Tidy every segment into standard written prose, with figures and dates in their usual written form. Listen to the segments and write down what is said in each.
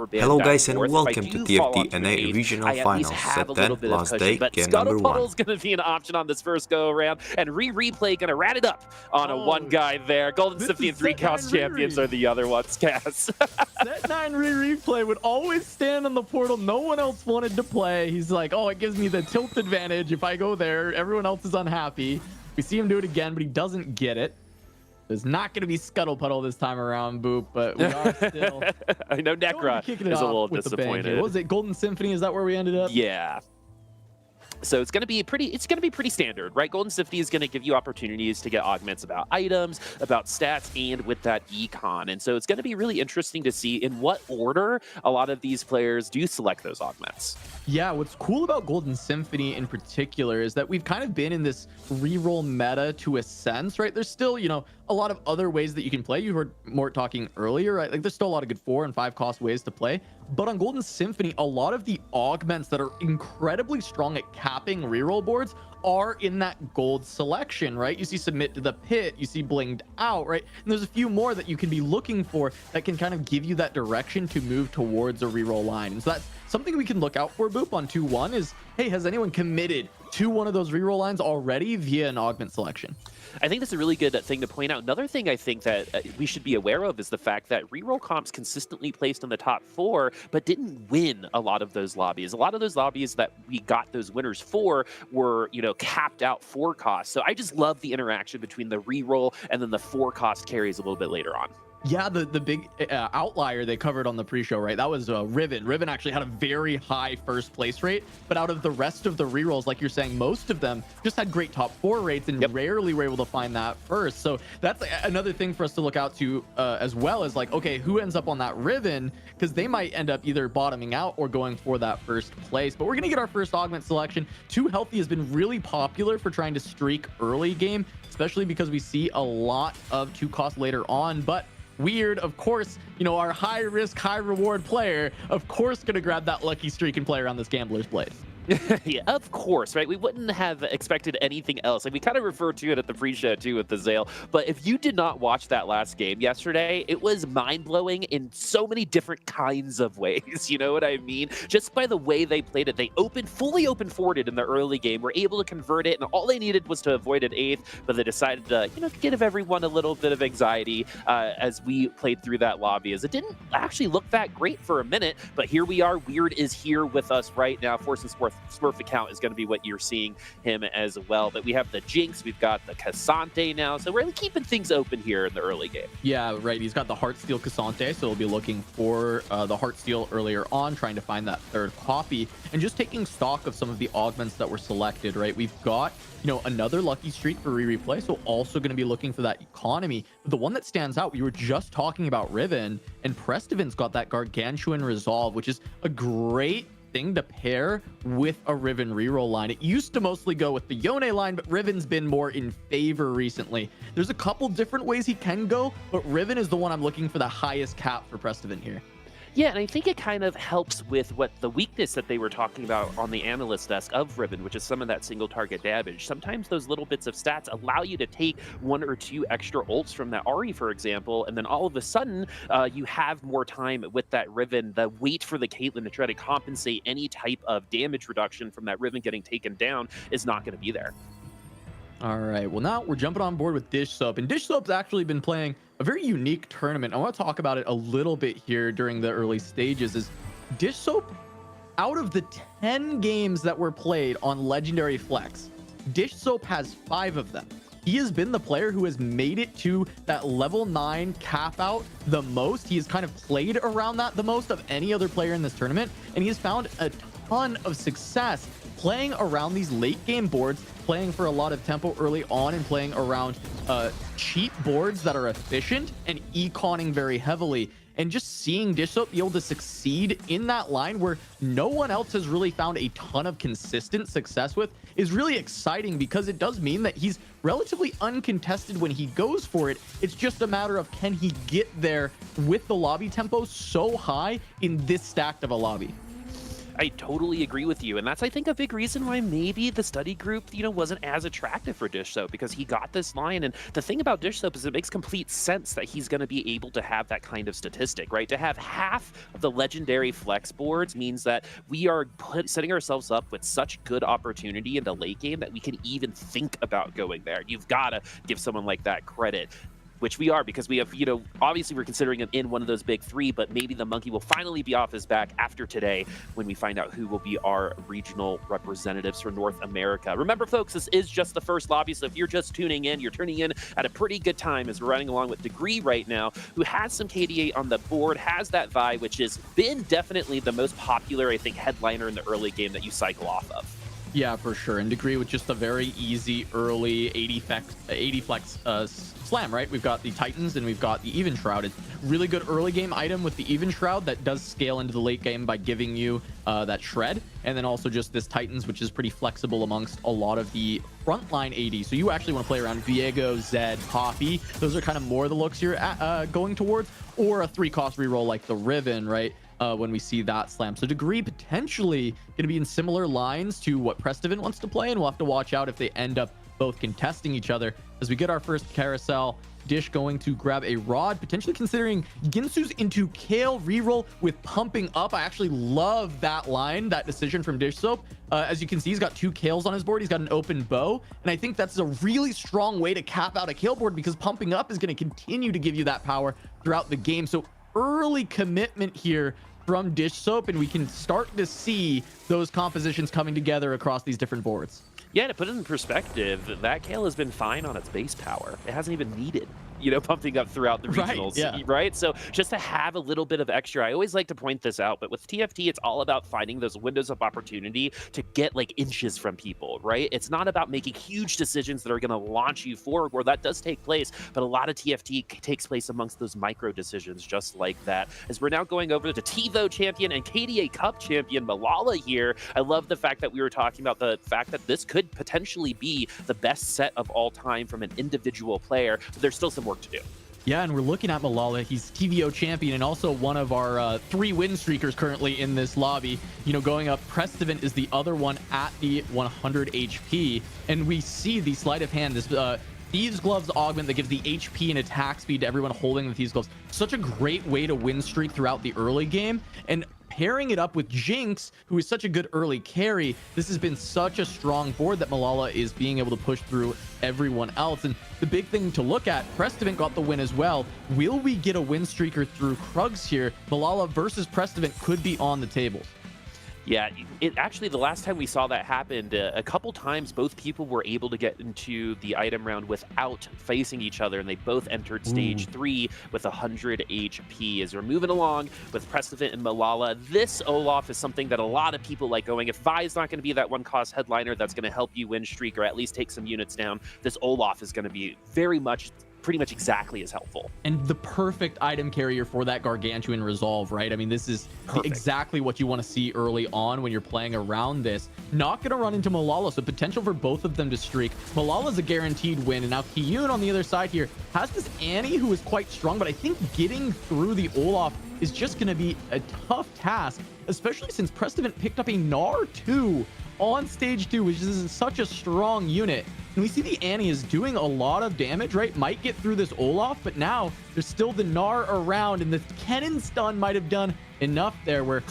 rubber band Hello back guys and and forth. If I welcome to do fall TFT onto an NA eighth, Regional I at least Finals. have a Set 10, little bit of last cushion. day, But game Scuttle number 1. Puddle's going to be an option on this first go around, and Replay going to rat it up on a one guy there. Golden Symphony and 3-cost champions are the other ones, Cass. Set 9 Replay would always stand on the portal. No one else wanted to play. He's like, oh, it gives me the tilt advantage. If I go there, everyone else is unhappy. We see him do it again, but he doesn't get it. There's not going to be Scuttle Puddle this time around, Boop, but we are still. I know Necra is a little disappointed. What was it, Golden Symphony? Is that where we ended up? Yeah. So it's going to be pretty standard, right? Golden Symphony is going to give you opportunities to get augments about items, about stats, and with that econ. And so it's going to be really interesting to see in what order a lot of these players do select those augments. Yeah, what's cool about Golden Symphony in particular is that we've kind of been in this reroll meta to a sense, right? There's still, you know, a lot of other ways that you can play. You heard Mort talking earlier, right? Like there's still a lot of good 4 and 5 cost ways to play. But on Golden Symphony, a lot of the augments that are incredibly strong at capping reroll boards are in that gold selection, right? You see Submit to the Pit, you see Blinged Out, right? And there's a few more that you can be looking for that can kind of give you that direction to move towards a reroll line. And so that's something we can look out for, Boop, on 2-1 is, hey, has anyone committed to one of those reroll lines already via an augment selection? I think that's a really good thing to point out. Another thing I think that we should be aware of is the fact that reroll comps consistently placed in the top 4, but didn't win a lot of those lobbies. A lot of those lobbies that we got those winners for were, you know, capped out 4 costs. So I just love the interaction between the reroll and then the 4 cost carries a little bit later on. Yeah, the big outlier they covered on the pre-show, right? That was Riven. Riven actually had a very high first place rate, but out of the rest of the rerolls, like you're saying, most of them just had great top 4 rates and rarely were able to find that first. So that's another thing for us to look out to as well as like, okay, who ends up on that Riven? Because they might end up either bottoming out or going for that first place. But we're going to get our first augment selection. 2 Healthy has been really popular for trying to streak early game, especially because we see a lot of 2 cost later on. But Weird, of course, you know, our high risk, high reward player, of course, going to grab that lucky streak and play around this Gambler's Blade. Yeah, of course, right? We wouldn't have expected anything else. Like we kind of referred to it at the pre-show too with the Zale. But if you did not watch that last game yesterday, it was mind-blowing in so many different kinds of ways. You know what I mean? Just by the way they played it, they fully open forwarded in the early game, were able to convert it, and all they needed was to avoid an 8th. But they decided to, you know, give everyone a little bit of anxiety as we played through that lobby. As it didn't actually look that great for a minute, but here we are. Weird is here with us right now. Force and Smurf account is going to be what you're seeing him as well. But we have the Jinx, we've got the Cassante now, so we're keeping things open here in the early game. Yeah, right. He's got the Heartsteel Cassante, so we'll be looking for the Heartsteel earlier on, trying to find that 3rd copy, and just taking stock of some of the augments that were selected, right? We've got, you know, another lucky streak for replay, so also going to be looking for that economy. But the one that stands out, we were just talking about Riven, and Prestivin's got that Gargantuan Resolve, which is a great thing to pair with a Riven reroll line. It used to mostly go with the Yone line, but Riven's been more in favor recently. There's a couple different ways he can go, but Riven is the one I'm looking for the highest cap for Prestivin here. Yeah, and I think it kind of helps with what the weakness that they were talking about on the analyst desk of Riven, which is some of that single target damage. Sometimes those little bits of stats allow you to take 1 or 2 extra ults from that Ahri, for example, and then all of a sudden you have more time with that Riven. The wait for the Caitlyn to try to compensate any type of damage reduction from that Riven getting taken down is not going to be there. All right, well, now we're jumping on board with Dish Soap, and Dish Soap's actually been playing a very unique tournament. I want to talk about it a little bit here during the early stages. Is Dish Soap, out of the 10 games that were played on Legendary Flex, Dish Soap has 5 of them. He has been the player who has made it to that level 9 cap out the most. He has kind of played around that the most of any other player in this tournament, and he has found a ton of success playing around these late game boards, playing for a lot of tempo early on, and playing around cheap boards that are efficient and econing very heavily. And just seeing Dish Soap be able to succeed in that line where no one else has really found a ton of consistent success with is really exciting, because it does mean that he's relatively uncontested when he goes for it. It's just a matter of, can he get there with the lobby tempo so high in this stacked of a lobby? I totally agree with you, and that's, I think, a big reason why maybe the study group, wasn't as attractive for Dish Soap, because he got this line. And the thing about Dish Soap is it makes complete sense that he's going to be able to have that kind of statistic, right? To have half of the legendary flex boards means that we are setting ourselves up with such good opportunity in the late game that we can even think about going there. You've got to give someone like that credit, which we are, because we have, obviously we're considering him in one of those big three, but maybe the monkey will finally be off his back after today when we find out who will be our regional representatives for North America. Remember, folks, this is just the first lobby, so if you're just tuning in, you're tuning in at a pretty good time, as we're running along with Degree right now, who has some KDA on the board, has that Vi, which has been definitely the most popular, I think, headliner in the early game that you cycle off of. Yeah, for sure. And Degree with just a very easy early 80 flex slam, right? We've got the Titans and we've got the Even Shroud. It's really good early game item with the Even Shroud that does scale into the late game by giving you that shred. And then also just this Titans, which is pretty flexible amongst a lot of the frontline AD. So you actually want to play around Viego, Zed, Poppy. Those are kind of more the looks you're going towards, or a 3-cost reroll like the Riven, right? When we see that slam. So Degree potentially going to be in similar lines to what Prestivan wants to play, and we'll have to watch out if they end up both contesting each other. As we get our first carousel, Dish going to grab a rod, potentially considering Ginsu's into Kale reroll with pumping up. I actually love that line, that decision from Dish Soap. As you can see, he's got 2 Kales on his board. He's got an open bow, and I think that's a really strong way to cap out a Kale board, because pumping up is going to continue to give you that power throughout the game. So early commitment here from Dish Soap, and we can start to see those compositions coming together across these different boards. Yeah, to put it in perspective, that Kale has been fine on its base power. It hasn't even needed, pumping up throughout the regionals, right? So just to have a little bit of extra, I always like to point this out, but with TFT, it's all about finding those windows of opportunity to get like inches from people, right? It's not about making huge decisions that are going to launch you forward, where that does take place, but a lot of TFT takes place amongst those micro decisions just like that. As we're now going over to TiVo champion and KDA Cup champion Malala here, I love the fact that we were talking about the fact that this could potentially be the best set of all time from an individual player, but there's still some work to do. Yeah, and we're looking at Malala. He's TVO champion and also one of our 3 win streakers currently in this lobby. Going up, Prestivan is the other one at the 100 HP. And we see the sleight of hand, this Thieves Gloves augment that gives the HP and attack speed to everyone holding the Thieves Gloves. Such a great way to win streak throughout the early game. And pairing it up with Jinx, who is such a good early carry, this has been such a strong board that Malala is being able to push through everyone else. And the big thing to look at, Prestivan got the win as well. Will we get a win streaker through Krugs here? Malala versus Prestivan could be on the table. Yeah, it actually, the last time we saw that happened, a couple times both people were able to get into the item round without facing each other, and they both entered stage 3 with 100 HP. As we're moving along with Prestivan and Malala, this Olaf is something that a lot of people like going. If Vi's not going to be that 1-cost headliner that's going to help you win streak or at least take some units down, this Olaf is going to be pretty much exactly as helpful. And the perfect item carrier for that Gargantuan Resolve, right? I mean, this is exactly what you want to see early on when you're playing around this. Not going to run into Malala, so potential for both of them to streak. Malala's a guaranteed win, and now Kiyun on the other side here has this Annie who is quite strong, but I think getting through the Olaf is just going to be a tough task, especially since Prestivan picked up a Gnar 2 on stage 2, which is such a strong unit. And we see the Annie is doing a lot of damage, right? Might get through this Olaf, but now there's still the Gnar around, and the Kennen stun might have done enough there. We're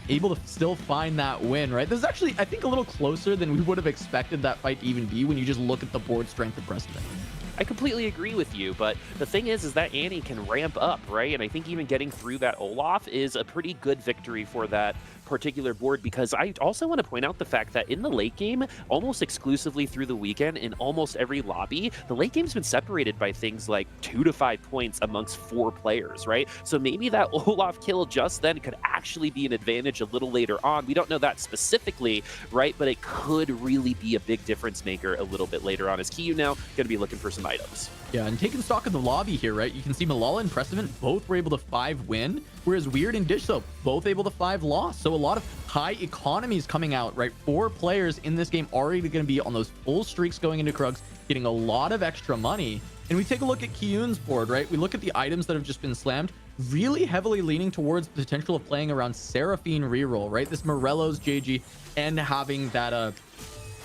able to still find that win, right? This is actually, I think, a little closer than we would have expected that fight to even be when you just look at the board strength of Prestivan. I completely agree with you, but the thing is that Annie can ramp up, right? And I think even getting through that Olaf is a pretty good victory for that particular board, because I also want to point out the fact that in the late game, almost exclusively through the weekend, in almost every lobby, the late game's been separated by things like 2 to 5 points amongst 4 players, right? So maybe that Olaf kill just then could actually be an advantage a little later on. We don't know that specifically, right? But it could really be a big difference maker a little bit later on, as Kiyu now going to be looking for some items. Yeah, and taking stock of the lobby here, right? You can see Malala and Prestivan both were able to 5 win, whereas Weird and Dish Soap both able to 5 loss. So a lot of high economies coming out, right? 4 players in this game already going to be on those full streaks going into Krugs, getting a lot of extra money. And we take a look at Kiyun's board, right? We look at the items that have just been slammed. really heavily leaning towards the potential of playing around Seraphine reroll, right? This Morello's JG and having that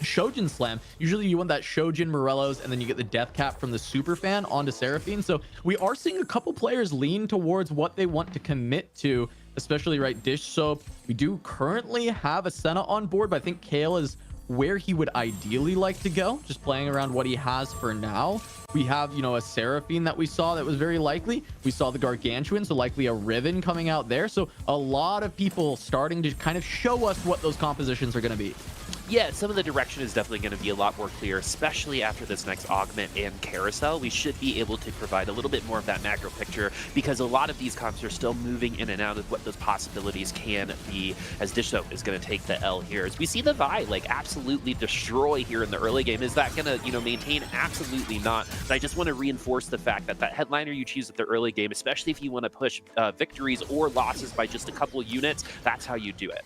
Shojin Slam. Usually you want that Shojin Morello's and then you get the Death Cap from the Super Fan onto Seraphine. So we are seeing a couple players lean towards what they want to commit to, especially right Dish Soap. We do currently have a Senna on board, but I think Kale is where he would ideally like to go, just playing around what he has for now. We have, you know, a Seraphine that we saw that was very likely. We saw the Gargantuan, so likely a Riven coming out there. So a lot of people starting to kind of show us what those compositions are going to be. Yeah, some of the direction is definitely going to be a lot more clear, especially after this next augment and carousel. We should be able to provide a little bit more of that macro picture, because a lot of these comps are still moving in and out of what those possibilities can be, as Dish Soap is going to take the L here. As we see the Vi like absolutely destroy here in the early game. Is that going to, you know, maintain? Absolutely not. But I just want to reinforce the fact that that headliner you choose at the early game, especially if you want to push victories or losses by just a couple units, that's how you do it.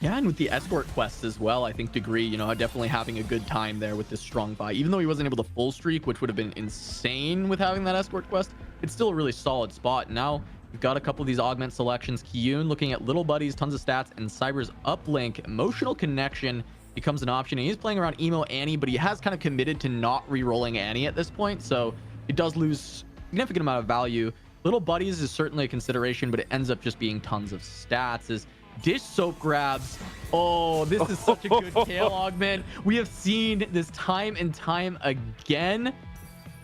Yeah, and with the escort quests as well, I think Degree, you know, definitely having a good time there with this strong buy. Even though he wasn't able to full streak, which would have been insane with having that escort quest, it's still a really solid spot. Now we've got a couple of these augment selections. Kiyun looking at little buddies, tons of stats, and Cyber's uplink. Emotional connection becomes an option. And he's playing around Emo Annie, but he has kind of committed to not re-rolling Annie at this point, so it does lose significant amount of value. Little buddies is certainly a consideration, but it ends up just being tons of stats. As Dish Soap grabs. Oh, this is such a good Kale augment. We have seen this time and time again.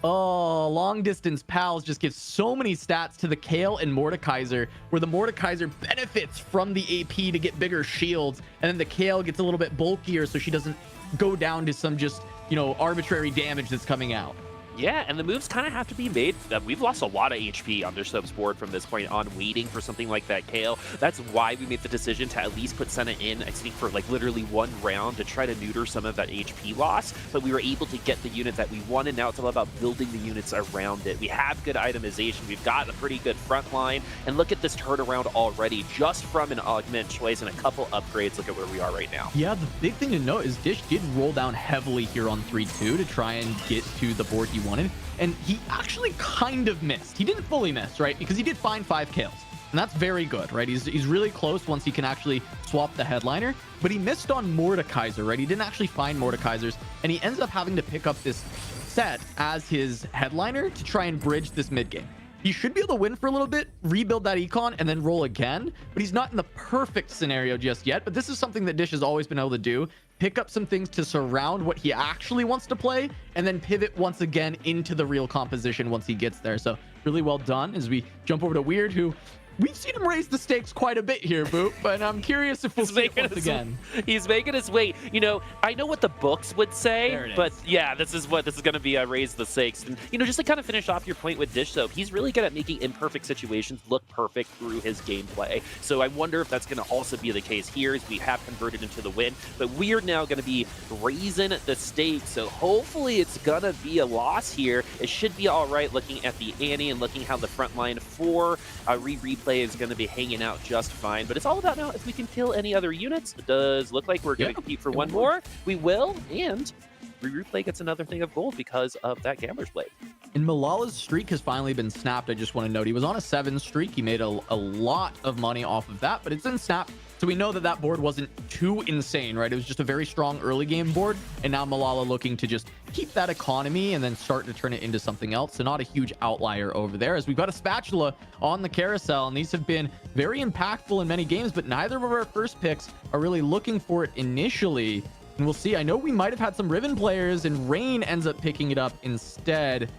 Oh, long distance pals just give so many stats to the Kale and Mordekaiser, where the Mordekaiser benefits from the AP to get bigger shields, and then the Kale gets a little bit bulkier so she doesn't go down to some just, you know, arbitrary damage that's coming out. Yeah, and the moves kind of have to be made. We've lost a lot of HP on Dish Soap's board from this point on, waiting for something like that Kale. That's why we made the decision to at least put Senna in, I think, for like literally one round to try to neuter some of that HP loss. But we were able to get the unit that we wanted. Now it's all about building the units around it. We have good itemization. We've got a pretty good front line. And look at this turnaround already, just from an augment choice and a couple upgrades. Look at where we are right now. Yeah, the big thing to note is Dish did roll down heavily here on 3-2 to try and get to the board he wanted, and he actually kind of missed. He didn't fully miss, right? Because he did find 5 kills, and that's very good, right? He's really close once he can actually swap the headliner, but he missed on Mordekaiser, right? He didn't actually find Mordekaisers, and he ends up having to pick up this set as his headliner to try and bridge this mid game. He should be able to win for a little bit, rebuild that econ, and then roll again, but he's not in the perfect scenario just yet. But this is something that Dish has always been able to do: pick up some things to surround what he actually wants to play, and then pivot once again into the real composition once he gets there. So really well done. As we jump over to Weird, who we've seen him raise the stakes quite a bit here, Boop, but I'm curious if we'll see it once again. He's making his way. You know, I know what the books would say, but yeah, this is going to be a raise the stakes. And, you know, just to kind of finish off your point with Dish Soap, he's really good at making imperfect situations look perfect through his gameplay. So I wonder if that's going to also be the case here, as we have converted into the win. But we're now going to be raising the stakes, so hopefully it's going to be a loss here. It should be all right looking at the Annie and looking how the front line for replay is going to be hanging out just fine. But it's all about now if we can kill any other units. It does look like we're going to compete for one more. We will, and replay gets another thing of gold because of that Gambler's Blade. And Malala's streak has finally been snapped. I just want to note he was on a 7 streak. He made a lot of money off of that, but it's been snapped. So we know that that board wasn't too insane, right? It was just a very strong early game board. And now Malala looking to just keep that economy and then start to turn it into something else. So not a huge outlier over there, as we've got a spatula on the carousel. And these have been very impactful in many games, but neither of our first picks are really looking for it initially. And we'll see. I know we might have had some Riven players, and Rain ends up picking it up instead.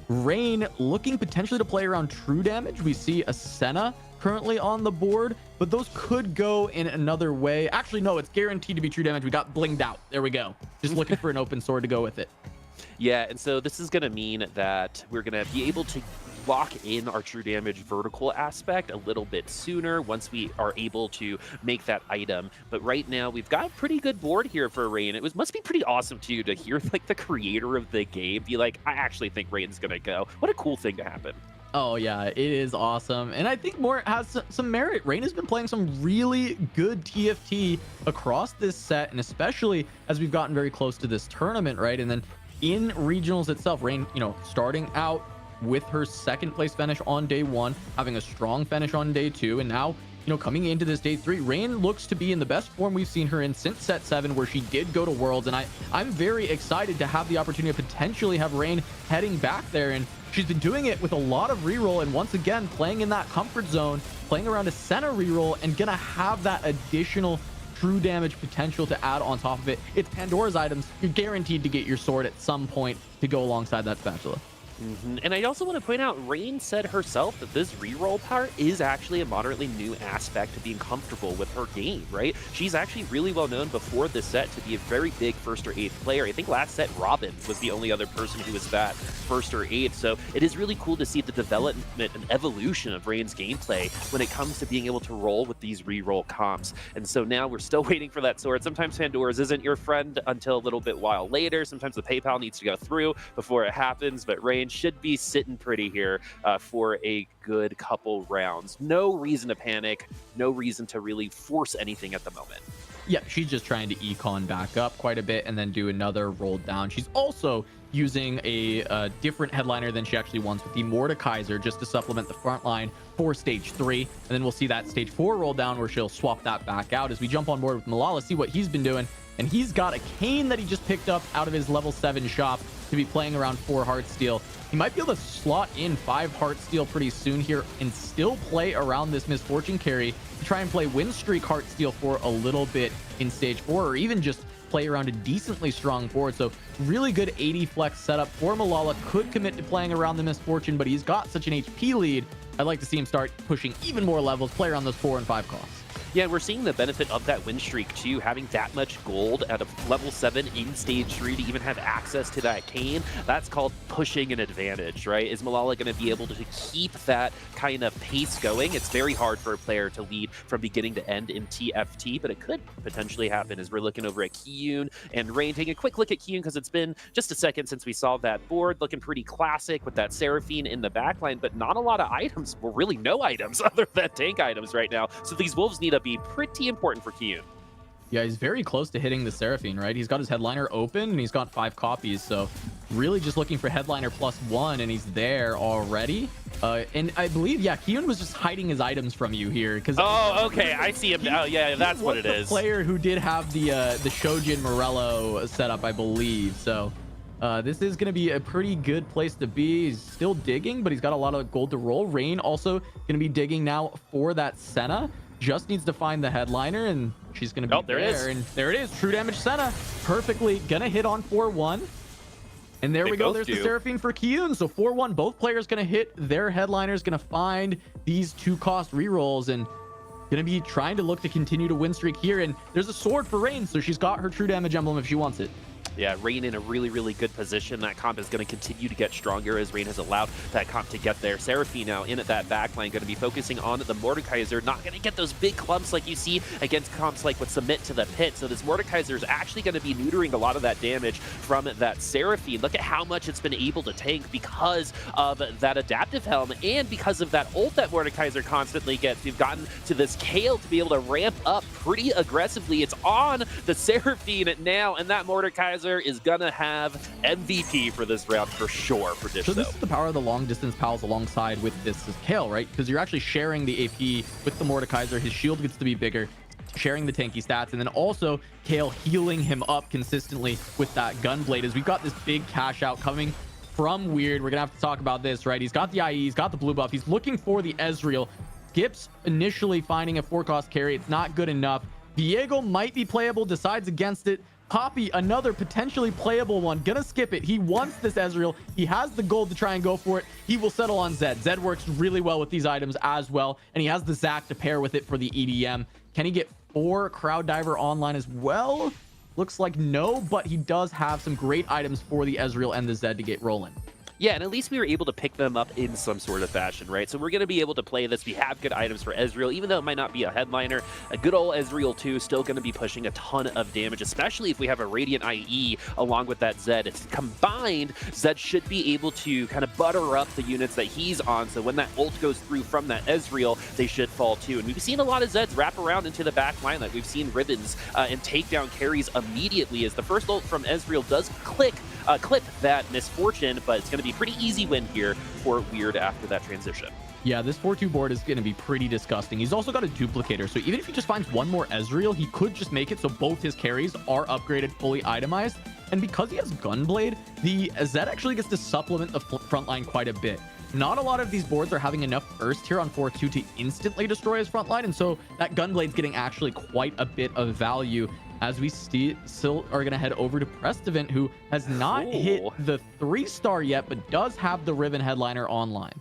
Rain looking potentially to play around true damage. We see a Senna currently on the board, but those could go in another way. Actually, no, it's guaranteed to be true damage. We got blinged out. There we go. Just looking for an open sword to go with it. Yeah, and so this is going to mean that we're going to be able to lock in our true damage vertical aspect a little bit sooner once we are able to make that item. But right now we've got a pretty good board here for Rain. It must be pretty awesome too to hear like the creator of the game be like, I actually think Rain's gonna go. What a cool thing to happen. Oh yeah, it is awesome. And I think more has some merit. Rain has been playing some really good TFT across this set, and especially as we've gotten very close to this tournament, right? And then in regionals itself, Rain, you know, starting out with her second place finish on day 1, having a strong finish on day 2, and now, you know, coming into this day 3, Rain looks to be in the best form we've seen her in since set 7, where she did go to Worlds. And I'm very excited to have the opportunity to potentially have Rain heading back there. And she's been doing it with a lot of reroll, and once again playing in that comfort zone, playing around a center reroll, and gonna have that additional true damage potential to add on top of it. It's Pandora's items. You're guaranteed to get your sword at some point to go alongside that spatula. And I also want to point out, Rain said herself that this reroll part is actually a moderately new aspect to being comfortable with her game, right? She's actually really well known before this set to be a very big first or eighth player. I think last set Robin was the only other person who was that first or eighth. So it is really cool to see the development and evolution of Rain's gameplay when it comes to being able to roll with these reroll comps. And so now we're still waiting for that sword. Sometimes Pandora's isn't your friend until a little bit while later. Sometimes the PayPal needs to go through before it happens, but Rain should be sitting pretty here for a good couple rounds. No reason to panic, no reason to really force anything at the moment. Yeah, she's just trying to econ back up quite a bit and then do another roll down. She's also using a different headliner than she actually wants with the Mordekaiser, just to supplement the front line for stage 3. And then we'll see that stage 4 roll down where she'll swap that back out as we jump on board with Malala, see what he's been doing. And he's got a cane that he just picked up out of his level 7 shop to be playing around 4 Heartsteel. He might be able to slot in 5 Heartsteel pretty soon here and still play around this Misfortune carry to try and play Win Streak Heartsteel for a little bit in stage 4, or even just play around a decently strong board. So really good 80 flex setup for Malala. Could commit to playing around the Misfortune, but he's got such an HP lead. I'd like to see him start pushing even more levels, play around those 4 and 5 costs. Yeah, we're seeing the benefit of that win streak too, having that much gold at a level 7 in stage 3 to even have access to that cane. That's called pushing an advantage, right? Is Malala going to be able to keep that kind of pace going? It's very hard for a player to lead from beginning to end in TFT, but it could potentially happen as we're looking over at Kiyun and Rain. Taking a quick look at Kiyun because it's been just a second since we saw that board, looking pretty classic with that Seraphine in the backline, but not a lot of items, well, really no items other than tank items right now. So these wolves need to be pretty important for Kiyun. Yeah, he's very close to hitting the Seraphine, right? He's got his headliner open and he's got 5 copies, so really just looking for headliner +1, and he's there already. And I believe, yeah, Kiyun was just hiding his items from you here because okay, I see him now. Yeah, that's what it is. Player who did have the Shojin Morello setup, I believe. So this is going to be a pretty good place to be. He's still digging, but he's got a lot of gold to roll. Rain also going to be digging now for that Senna. Just needs to find the headliner, and she's going to be there. And there it is. True damage Senna. Perfectly going to hit on 4-1. And there we go. There's the Seraphine for Kiyun. So 4-1. Both players going to hit their headliners, going to find these 2-cost rerolls, and going to be trying to look to continue to win streak here. And there's a sword for Rain, so she's got her true damage emblem if she wants it. Yeah, Rain in a really, really good position. That comp is going to continue to get stronger as Rain has allowed that comp to get there. Seraphine now in at that backline, going to be focusing on the Mordekaiser. Not going to get those big clumps like you see against comps like with Submit to the Pit. So this Mordekaiser is actually going to be neutering a lot of that damage from that Seraphine. Look at how much it's been able to tank because of that adaptive helm and because of that ult that Mordekaiser constantly gets. We've gotten to this Kale to be able to ramp up pretty aggressively. It's on the Seraphine now, and that Mordekaiser is gonna have MVP for this round for sure for Dish. So this is the power of the long distance pals alongside with this is Kale, right? Because you're actually sharing the AP with the Mordekaiser. His shield gets to be bigger, sharing the tanky stats, and then also Kale healing him up consistently with that Gunblade. As we've got this big cash out coming from Weird. We're gonna have to talk about this, right? He's got the IE, he's got the blue buff, he's looking for the Ezreal. Gips initially finding a 4-cost carry. It's not good enough. Viego might be playable, decides against it. Poppy, another potentially playable one, gonna skip it. He wants this Ezreal. He has the gold to try and go for it. He will settle on Zed. Zed works really well with these items as well, and he has the Zac to pair with it for the EDM. Can he get 4 Crowd Diver online as well? Looks like no, but he does have some great items for the Ezreal and the Zed to get rolling. Yeah, and at least we were able to pick them up in some sort of fashion, right? So we're going to be able to play this. We have good items for Ezreal, even though it might not be a headliner. A good old Ezreal, too, still going to be pushing a ton of damage, especially if we have a Radiant IE along with that Zed. It's combined, Zed should be able to kind of butter up the units that he's on, so when that ult goes through from that Ezreal, they should fall, too. And we've seen a lot of Zeds wrap around into the back line. Like we've seen Ribbons and take down carries immediately as the first ult from Ezreal does click clip that misfortune, but it's going to be a pretty easy win here for Weird after that transition. Yeah, this 4-2 board is going to be pretty disgusting. He's also got a duplicator, so even if he just finds one more Ezreal, he could just make it so both his carries are upgraded, fully itemized. And because he has Gunblade, the Zed actually gets to supplement the front line quite a bit. Not a lot of these boards are having enough burst here on 4-2 to instantly destroy his front line, and so that Gunblade's getting actually quite a bit of value as we still are going to head over to Prestivant, who has not hit the 3-star yet, but does have the Riven Headliner online.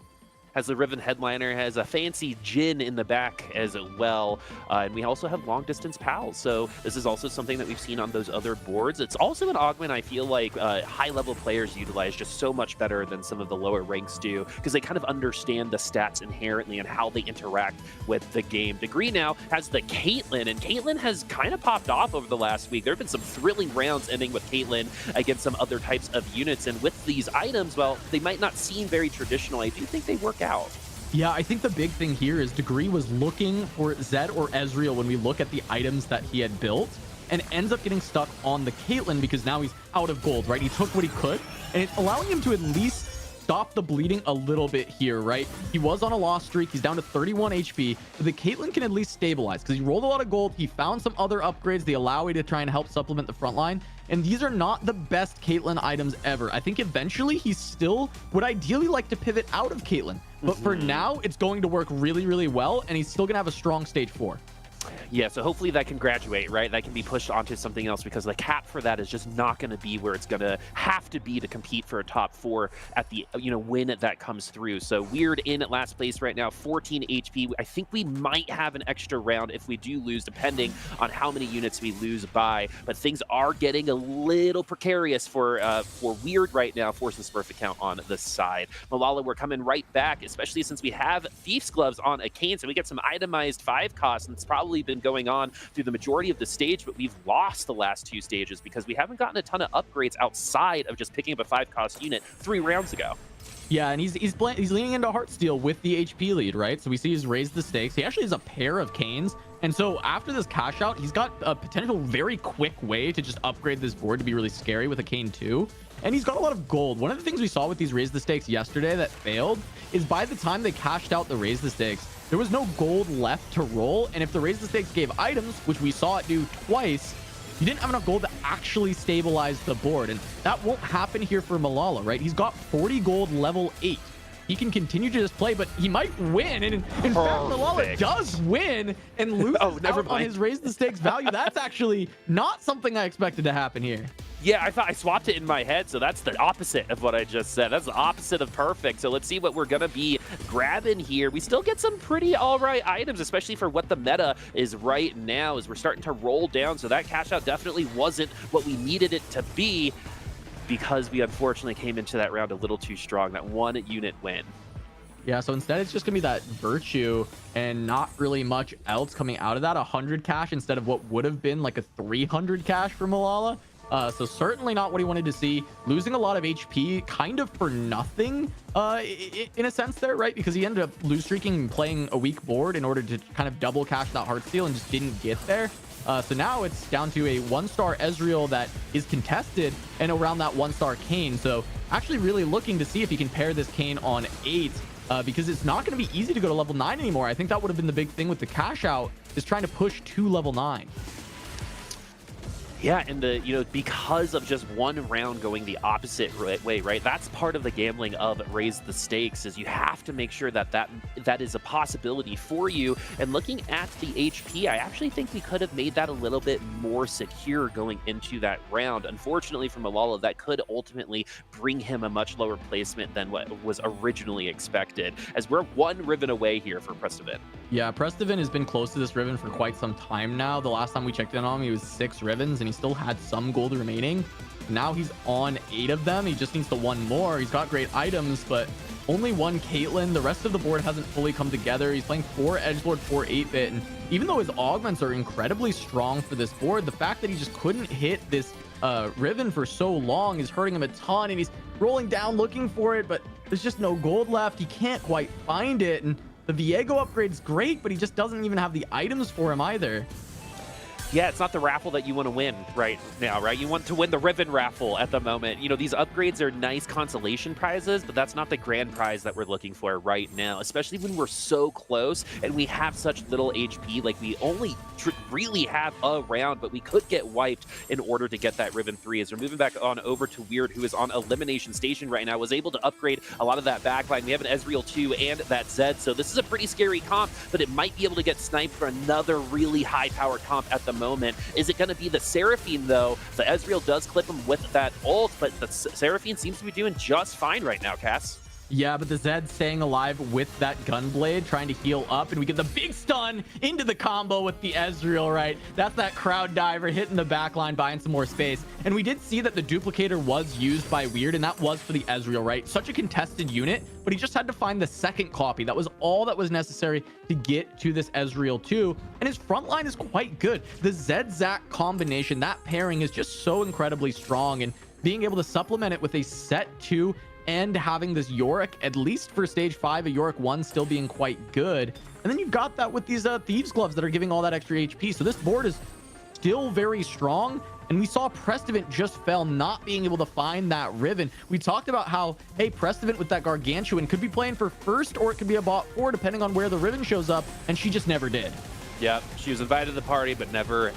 Has the Riven Headliner, has a fancy Jhin in the back as well. And we also have long distance pals. So this is also something that we've seen on those other boards. It's also an augment I feel like high level players utilize just so much better than some of the lower ranks do, because they kind of understand the stats inherently and how they interact with the game. Degree now has the Caitlyn, and Caitlyn has kind of popped off over the last week. There have been some thrilling rounds ending with Caitlyn against some other types of units. And with these items, well, they might not seem very traditional. I do think they work out. Yeah, I think the big thing here is Degree was looking for Zed or Ezreal when we look at the items that he had built, and ends up getting stuck on the Caitlyn because now he's out of gold, right? He took what he could, and it's allowing him to at least stop the bleeding a little bit here, right? He was on a loss streak. He's down to 31 HP, but the Caitlyn can at least stabilize because he rolled a lot of gold. He found some other upgrades they allow you to try and help supplement the front line. And these are not the best Caitlyn items ever. I think eventually he still would ideally like to pivot out of Caitlyn. But for now, it's going to work really, really well. And he's still going to have a strong stage 4. Yeah, so hopefully that can graduate, right? That can be pushed onto something else, because the cap for that is just not going to be where it's going to have to be to compete for a top 4 at the, when that comes through. So Weird in at last place right now, 14 HP. I think we might have an extra round if we do lose, depending on how many units we lose by. But things are getting a little precarious for Weird right now. Forces Perfect Count on the side. Malala, we're coming right back, especially since we have Thief's Gloves on a Kayn, so we get some itemized 5 costs, and it's probably been going on through the majority of the stage, but we've lost the last 2 stages because we haven't gotten a ton of upgrades outside of just picking up a 5-cost unit 3 rounds ago. Yeah, and he's leaning into Heartsteel with the HP lead, right? So we see he's raised the stakes. He actually has a pair of Canes. And so after this cash out, he's got a potential very quick way to just upgrade this board to be really scary with a Kayn too. And he's got a lot of gold. One of the things we saw with these raise the stakes yesterday that failed is by the time they cashed out the raise the stakes, there was no gold left to roll. And if the raise the stakes gave items, which we saw it do twice, you didn't have enough gold to actually stabilize the board. And that won't happen here for Malala, right? He's got 40 gold level 8. He can continue to just play, but he might win. And in fact, Malala does win and loses out on his raise the stakes value. That's actually not something I expected to happen here. Yeah, I thought I swapped it in my head, so that's the opposite of what I just said. That's the opposite of perfect. So let's see what we're going to be grabbing here. We still get some pretty all right items, especially for what the meta is right now as we're starting to roll down. So that cash out definitely wasn't what we needed it to be, because we unfortunately came into that round a little too strong. That 1 unit win. Yeah, so instead it's just gonna be that Virtue and not really much else coming out of that. 100 cash instead of what would have been like a 300 cash for Malala. So certainly not what he wanted to see. Losing a lot of HP kind of for nothing in a sense there, right? Because he ended up lose streaking and playing a weak board in order to kind of double cash that Heartsteel and just didn't get there. So now it's down to a 1-star Ezreal that is contested and around that 1-star Kayn. So actually really looking to see if he can pair this Kayn on 8 because it's not going to be easy to go to level 9 anymore. I think that would have been the big thing with the cash out, is trying to push to level 9. Yeah, and because of just one round going the opposite way, right? That's part of the gambling of raise the stakes, is you have to make sure that that is a possibility for you. And looking at the HP, I actually think we could have made that a little bit more secure going into that round. Unfortunately for Malala, that could ultimately bring him a much lower placement than what was originally expected, as we're 1 Riven away here for Prestivant. Yeah, Prestivant has been close to this Riven for quite some time now. The last time we checked in on him, he was 6 Rivens, and he still had some gold remaining. Now he's on 8 of them. He just needs the 1 more. He's got great items, but only 1 Caitlyn. The rest of the board hasn't fully come together. He's playing 4 Edgelord, 4 8-bit, and even though his augments are incredibly strong for this board, the fact that he just couldn't hit this Riven for so long is hurting him a ton, and he's rolling down looking for it, but there's just no gold left. He can't quite find it, and the Viego upgrade's great, but he just doesn't even have the items for him either. Yeah, it's not the raffle that you want to win right now, right? You want to win the ribbon raffle at the moment. You know, these upgrades are nice consolation prizes, but that's not the grand prize that we're looking for right now, especially when we're so close and we have such little HP. Like, we only really have a round, but we could get wiped in order to get that ribbon 3. As we're moving back on over to Weird, who is on Elimination Station right now, was able to upgrade a lot of that backline. We have an Ezreal 2 and that Zed, so this is a pretty scary comp, but it might be able to get sniped for another really high-powered comp at the moment. Is it going to be the Seraphine, though? The Ezreal does clip him with that ult, but the Seraphine seems to be doing just fine right now, Cass. Yeah, but the Zed staying alive with that Gunblade, trying to heal up, and we get the big stun into the combo with the Ezreal, right? That's that crowd diver hitting the back line, buying some more space. And we did see that the duplicator was used by Weird, and that was for the Ezreal, right? Such a contested unit, but he just had to find the second copy. That was all that was necessary to get to this Ezreal 2, and his front line is quite good. The Zed-Zac combination, that pairing is just so incredibly strong, and being able to supplement it with a set 2 and having this Yorick, at least for stage 5, a Yorick 1 still being quite good. And then you've got that with these Thieves Gloves that are giving all that extra HP. So this board is still very strong. And we saw Prestivant just fell, not being able to find that Riven. We talked about how, hey, Prestivant with that Gargantuan could be playing for first, or it could be a bot 4, depending on where the Riven shows up. And she just never did. Yeah, she was invited to the party, but never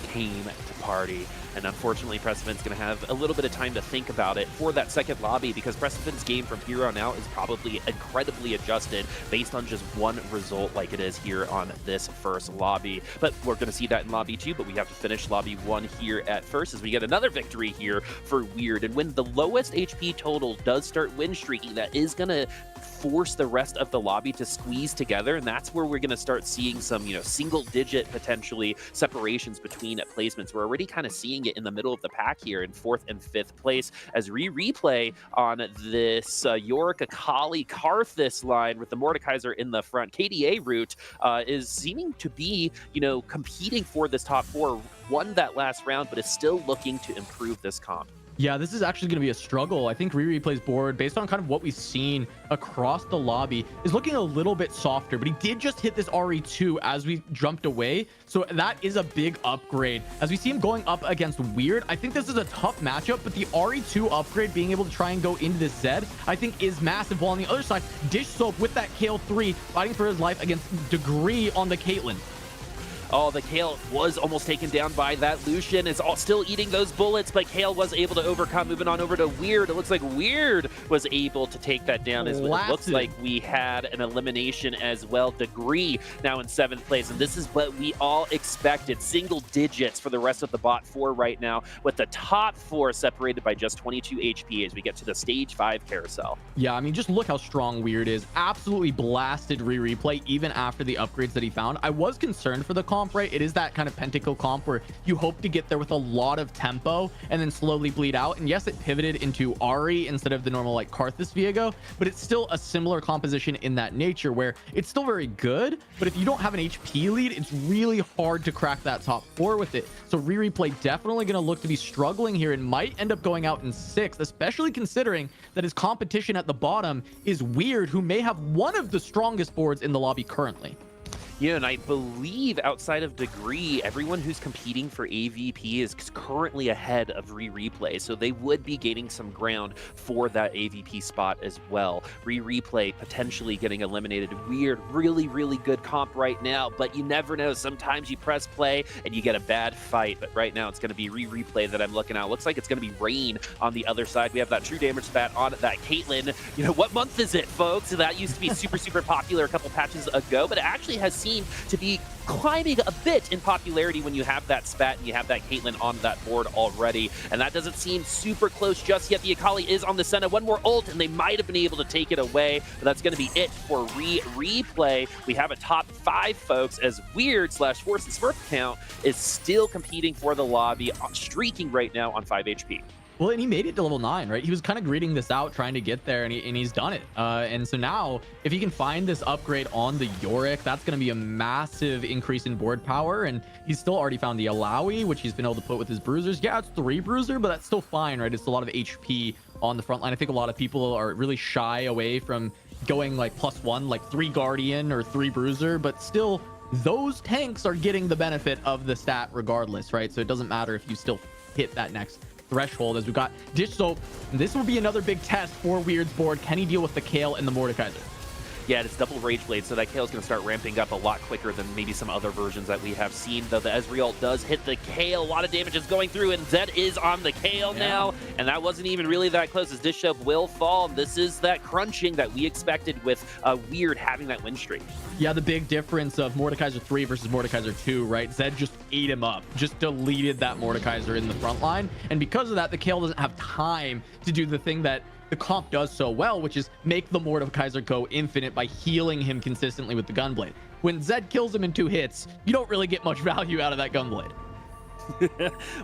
came to party. And unfortunately, Prestivant's going to have a little bit of time to think about it for that second lobby, because Prestivant's game from here on out is probably incredibly adjusted based on just one result like it is here on this first lobby. But we're going to see that in lobby 2, but we have to finish lobby 1 here at first as we get another victory here for Weird. And when the lowest HP total does start win streaking, that is going to force the rest of the lobby to squeeze together, and that's where we're going to start seeing some, you know, single digit potentially separations between placements. We're already kind of seeing it in the middle of the pack here in 4th and 5th place as replay on this Yorick, Akali, Karthus line with the Mordekaiser in the front. KDA route is seeming to be, you know, competing for this top 4, won that last round, but is still looking to improve this comp. Yeah, this is actually going to be a struggle. I think Replay's board, based on kind of what we've seen across the lobby, is looking a little bit softer, but he did just hit this RE2 as we jumped away. So that is a big upgrade. As we see him going up against Weird, I think this is a tough matchup, but the RE2 upgrade, being able to try and go into this Zed, I think is massive. While on the other side, Dish Soap with that Kale 3, fighting for his life against Degree on the Caitlyn. Oh, the Kale was almost taken down by that Lucian. It's all still eating those bullets, but Kale was able to overcome. Moving on over to Weird. It looks like Weird was able to take that down. It looks like we had an elimination as well. Degree now in 7th place, and this is what we all expected. Single digits for the rest of the bot 4 right now, with the top 4 separated by just 22 HP as we get to the stage 5 carousel. Yeah, I mean, just look how strong Weird is. Absolutely blasted replay even after the upgrades that he found. I was concerned for the comp, right? It is that kind of pentacle comp where you hope to get there with a lot of tempo and then slowly bleed out. And yes, it pivoted into Ari instead of the normal like Karthus Viego, but it's still a similar composition in that nature where it's still very good, but if you don't have an HP lead, it's really hard to crack that top 4 with it. So replay definitely going to look to be struggling here and might end up going out in 6th, especially considering that his competition at the bottom is Weird, who may have one of the strongest boards in the lobby currently. Yeah, and I believe outside of Degree, everyone who's competing for AVP is currently ahead of replay, so they would be gaining some ground for that AVP spot as well. Replay potentially getting eliminated. Weird, really, really good comp right now, but you never know. Sometimes you press play and you get a bad fight, but right now it's going to be replay that I'm looking at. Looks like it's going to be Rain on the other side. We have that true damage spat on that Caitlyn. You know, what month is it, folks? That used to be super, super popular a couple patches ago, but it actually has seen to be climbing a bit in popularity when you have that spat and you have that Caitlyn on that board already. And that doesn't seem super close just yet. The Akali is on the Senna. One more ult and they might have been able to take it away, but that's going to be it for replay. We have a top 5, folks, as Weird / Force and Smurf count is still competing for the lobby, streaking right now on 5 HP. Well, and he made it to level 9, right? He was kind of greeting this out, trying to get there, and he's done it. And so now, if he can find this upgrade on the Yorick, that's going to be a massive increase in board power. And he's still already found the Alawi, which he's been able to put with his bruisers. Yeah, it's 3 bruiser, but that's still fine, right? It's a lot of HP on the front line. I think a lot of people are really shy away from going like +1, like 3 Guardian or 3 bruiser, but still those tanks are getting the benefit of the stat regardless, right? So it doesn't matter if you still hit that next threshold. As we've got Dish Soap, this will be another big test for Weird's board. Can he deal with the Kale and the Mordekaiser? Yeah, it's double Rage Blade, so that Kale's going to start ramping up a lot quicker than maybe some other versions that we have seen, though the Ezreal does hit the Kale. A lot of damage is going through, and Zed is on the Kale now, and that wasn't even really that close as Dish Soap will fall. This is that crunching that we expected with Weird having that win streak. Yeah, the big difference of Mordekaiser 3 versus Mordekaiser 2, right? Zed just ate him up, just deleted that Mordekaiser in the front line, and because of that, the Kale doesn't have time to do the thing that the comp does so well, which is make the Mordekaiser go infinite by healing him consistently with the Gunblade. When Zed kills him in 2 hits, you don't really get much value out of that Gunblade.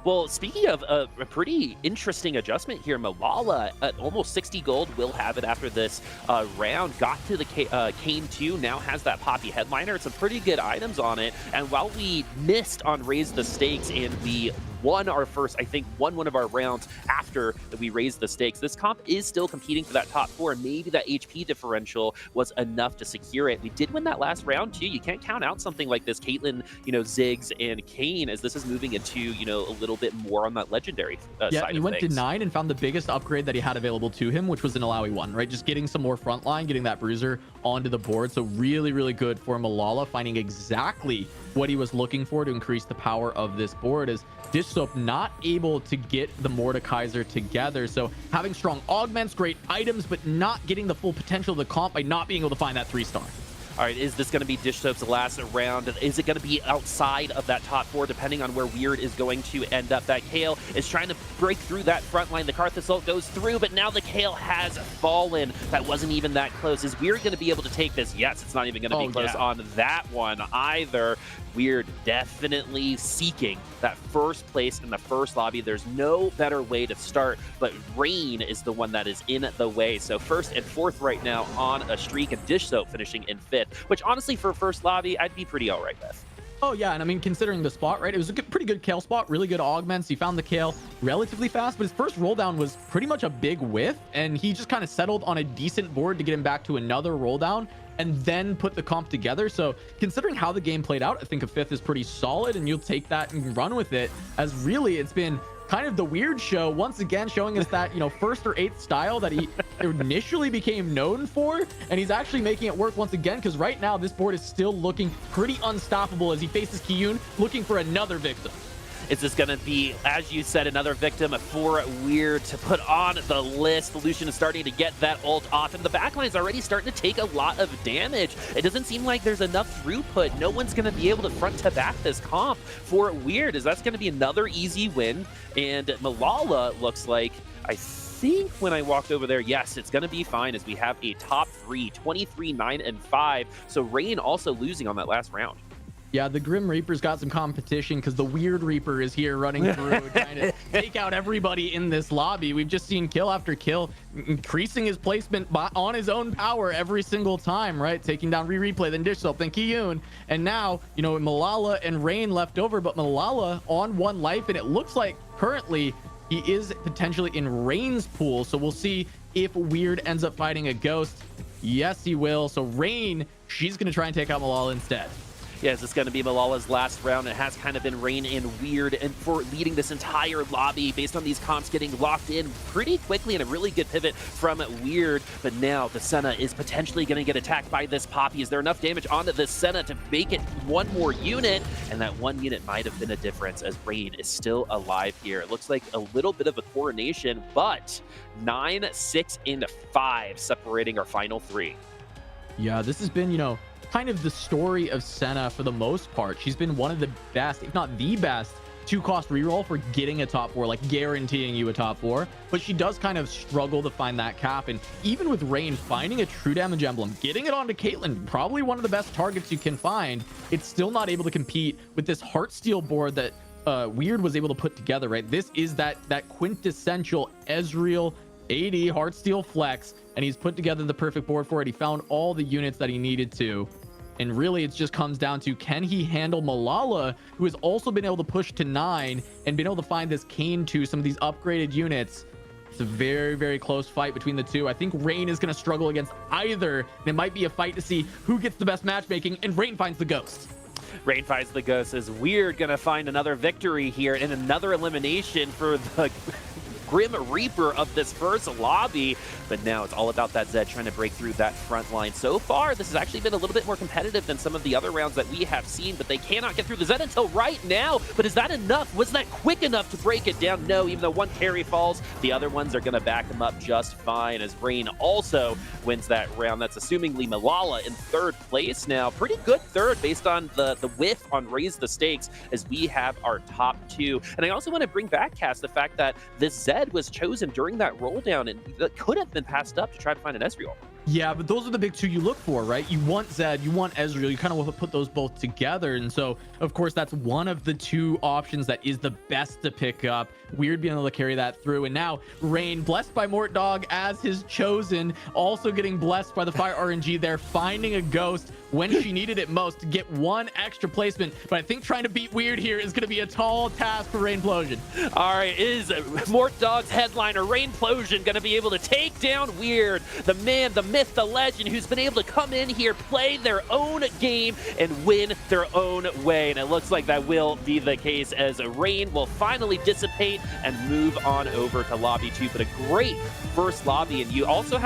Well, speaking of a pretty interesting adjustment here, Malala at almost 60 gold will have it after this round. Got to the Kane 2, now has that Poppy Headliner. It's some pretty good items on it. And while we missed on Raise the Stakes and we won our first, I think, one of our rounds after that we raised the stakes, this comp is still competing for that top 4, and maybe that HP differential was enough to secure it. We did win that last round too. You can't count out something like this Caitlyn, Ziggs and Kane, as this is moving into, a little bit more on that legendary side of he went things. to 9 and found the biggest upgrade that he had available to him, which was an Alawi 1, right? Just getting some more frontline, getting that bruiser onto the board. So really, really good for Malala, finding exactly what he was looking for to increase the power of this board. As Dish Soap not able to get the Mordekaiser together, so having strong augments, great items, but not getting the full potential of the comp by not being able to find that 3-star. All right, is this going to be Dish Soap's last round? Is it going to be outside of that top 4, depending on where Weird is going to end up? That Kale is trying to break through that front line. The Karth Assault goes through, but now the Kale has fallen. That wasn't even that close. Is Weird going to be able to take this? Yes, it's not even going to be close on that one either. Weird definitely seeking that first place in the first lobby. There's no better way to start, but Rain is the one that is in the way. So 1st and 4th right now on a streak, and Dish Soap finishing in 5th, which honestly for first lobby, I'd be pretty all right with. Oh yeah, and I mean, considering the spot, right? It was a pretty good Kale spot, really good augments. He found the Kale relatively fast, but his first roll down was pretty much a big whiff, and he just kind of settled on a decent board to get him back to another roll down and then put the comp together. So considering how the game played out, I think a 5th is pretty solid, and you'll take that and run with it, as really it's been kind of the Weird show once again, showing us that 1st or 8th style that he initially became known for, and he's actually making it work once again, because right now this board is still looking pretty unstoppable as he faces Kiyun looking for another victim. Is this going to be, as you said, another victim for Weird to put on the list? The Lucian is starting to get that ult off, and the backline is already starting to take a lot of damage. It doesn't seem like there's enough throughput. No one's going to be able to front to back this comp for Weird, as that's going to be another easy win. And Malala looks like, I think when I walked over there, yes, it's going to be fine, as we have a top 3, 23, 9, and 5. So Rain also losing on that last round. Yeah, the Grim Reaper's got some competition because the Weird Reaper is here running through, trying to take out everybody in this lobby. We've just seen kill after kill, increasing his placement on his own power every single time, right? Taking down Replay, then Dish Soap, then Kiyun. And now, Malala and Rain left over, but Malala on 1 life, and it looks like currently he is potentially in Rain's pool. So we'll see if Weird ends up fighting a Ghost. Yes, he will. So Rain, she's going to try and take out Malala instead. Yeah, this is going to be Malala's last round. It has kind of been Rain and Weird, and for leading this entire lobby based on these comps getting locked in pretty quickly, and a really good pivot from Weird. But now the Senna is potentially going to get attacked by this Poppy. Is there enough damage onto this Senna to make it 1 more unit? And that 1 unit might have been a difference, as Rain is still alive here. It looks like a little bit of a coronation, but 9, 6, and 5 separating our final 3. Yeah, this has been, kind of the story of Senna for the most part. She's been one of the best, if not the best, 2-cost reroll for getting a top 4, like guaranteeing you a top 4. But she does kind of struggle to find that cap. And even with Rain finding a true damage emblem, getting it onto Caitlyn, probably one of the best targets you can find, it's still not able to compete with this Heartsteel board that Weird was able to put together, right? This is that quintessential Ezreal AD Heartsteel flex, and he's put together the perfect board for it. He found all the units that he needed to, and really it just comes down to, can he handle Malala, who has also been able to push to 9 and been able to find this Kane 2, some of these upgraded units. It's a very, very close fight between the two. I think Rain is going to struggle against either, and it might be a fight to see who gets the best matchmaking, and Rain finds the Ghost. Rain finds the ghost. Is Weird gonna find another victory here and another elimination for the Grim Reaper of this first lobby, but now it's all about that Zed trying to break through that front line. So far, this has actually been a little bit more competitive than some of the other rounds that we have seen, but they cannot get through the Zed until right now. But is that enough? Was that quick enough to break it down? No, even though one carry falls, the other ones are going to back them up just fine, as Rain also wins that round. That's assumingly Malala in third place now. Pretty good third based on the whiff on Raise the Stakes, as we have our top two. And I also want to bring back, Cass, the fact that this Zed was chosen during that roll down and that could have been passed up to try to find an Ezreal. Yeah, but those are the big two you look for, right? You want Zed, you want Ezreal, you kind of want to put those both together. And so, of course, that's one of the two options that is the best to pick up. Weird being able to carry that through. And now Rain, blessed by Mort Dog as his chosen, also getting blessed by the Fire RNG there, finding a ghost when she needed it most to get one extra placement. But I think trying to beat Weird here is going to be a tall task for Rainplosion. All right, is Mort Dog's headliner Rainplosion going to be able to take down Weird, the man, the myth, the legend, who's been able to come in here, play their own game, and win their own way? And it looks like that will be the case, as Rain will finally dissipate and move on over to lobby 2. But a great first lobby, and you also have